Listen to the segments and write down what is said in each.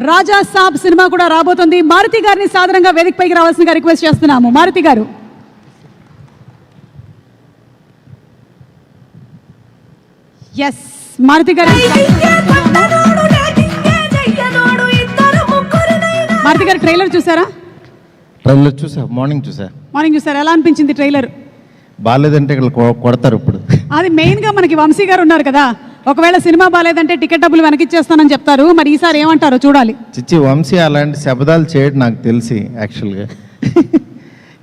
రాజా సాబ్ cinema కూడా రాబోతుంది. మారుతి గారిని సాధారణంగా వేదికపైకి రావాల్సిందిగా రిక్వెస్ట్ చేస్తున్నాము. మారుతి గారు. ఎస్, మారుతి గారు. మారుతి గారు ట్రైలర్ చూసారా? ట్రైలర్ చూసా, మార్నింగ్ చూసారా? ఎలా అనిపించింది ట్రైలర్? బాగాలేదంటే ఇక్కడ కొడతారు ఇప్పుడు. అది మెయిన్గా మనకి వంశీ గారు ఉన్నారు కదా, ఒకవేళ సినిమా బాగాలేదంటే టికెట్ డబ్బులు వెనకిచ్చేస్తానని చెప్తారు. మరి ఈసారి ఏమంటారో చూడాలి. చిచ్చి, వంశీ అలాంటి శబ్దాలు చేయడం నాకు తెలిసి యాక్చువల్గా.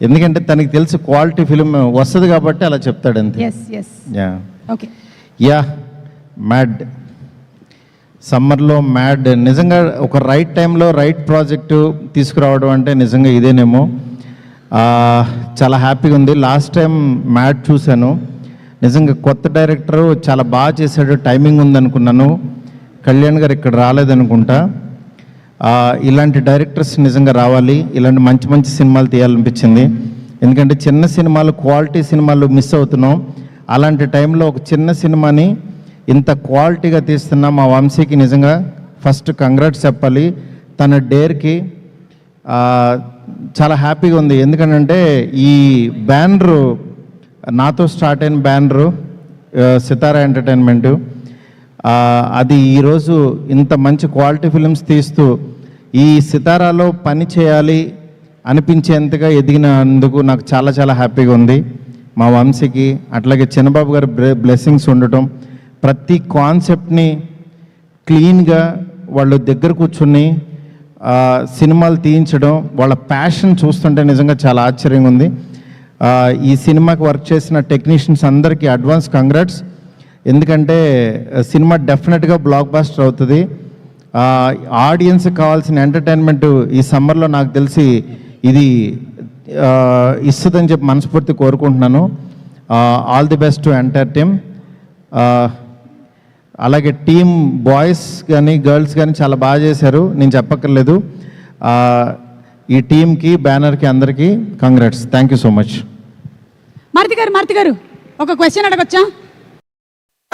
ఎందుకంటే తనకి తెలిసి క్వాలిటీ ఫిలిం వస్తుంది కాబట్టి అలా చెప్తాడు అంతే. Yeah okay. యా, మ్యాడ్ సమ్మర్లో మ్యాడ్ నిజంగా ఒక రైట్ టైంలో రైట్ ప్రాజెక్టు తీసుకురావడం అంటే నిజంగా ఇదేనేమో. చాలా హ్యాపీగా ఉంది. లాస్ట్ టైం మ్యాడ్ చూశాను, నిజంగా కొత్త డైరెక్టరు చాలా బాగా చేశాడు, టైమింగ్ ఉందనుకున్నాను. కళ్యాణ్ గారు ఇక్కడ రాలేదనుకుంటా. ఇలాంటి డైరెక్టర్స్ నిజంగా రావాలి, ఇలాంటి మంచి మంచి సినిమాలు తీయాలనిపించింది. ఎందుకంటే చిన్న సినిమాలు, క్వాలిటీ సినిమాలు మిస్ అవుతున్నాం. అలాంటి టైంలో ఒక చిన్న సినిమాని ఇంత క్వాలిటీగా తీస్తున్న మా వంశీకి నిజంగా ఫస్ట్ కంగ్రాట్స్ చెప్పాలి. తన డేర్కి చాలా హ్యాపీగా ఉంది. ఎందుకంటే ఈ బ్యానరు నాతో స్టార్ట్ అయిన బ్యానరు సితారా ఎంటర్టైన్మెంటు, అది ఈరోజు ఇంత మంచి క్వాలిటీ ఫిలిమ్స్ తీస్తూ ఈ సితారాలో పని చేయాలి అనిపించేంతగా ఎదిగినందుకు నాకు చాలా చాలా హ్యాపీగా ఉంది. మా వంశీకి అట్లాగే చిన్నబాబు గారి బ్లెస్సింగ్స్ ఉండటం, ప్రతి కాన్సెప్ట్ని క్లీన్గా వాళ్ళు దగ్గర కూర్చుని సినిమాలు తీయించడం, వాళ్ళ ప్యాషన్ చూస్తుంటే నిజంగా చాలా ఆశ్చర్యంగా ఉంది. ఈ సినిమాకి వర్క్ చేసిన టెక్నీషియన్స్ అందరికీ అడ్వాన్స్ కంగ్రాట్స్. ఎందుకంటే సినిమా డెఫినెట్గా బ్లాక్ బాస్టర్ అవుతుంది. ఆడియన్స్కి కావాల్సిన ఎంటర్టైన్మెంట్ ఈ సమ్మర్లో నాకు తెలిసి ఇది ఇస్తుందని చెప్పి మనస్ఫూర్తి కోరుకుంటున్నాను. All the best to entire team. అలాగే టీమ్ బాయ్స్ కానీ గర్ల్స్ కానీ చాలా బాగా చేశారు, నేను చెప్పక్కర్లేదు. ఈ టీంకి, బ్యానర్కి అందరికీ congrats. Thank you so much. Maruthi garu ఒక క్వశ్చన్ అడగొచ్చా?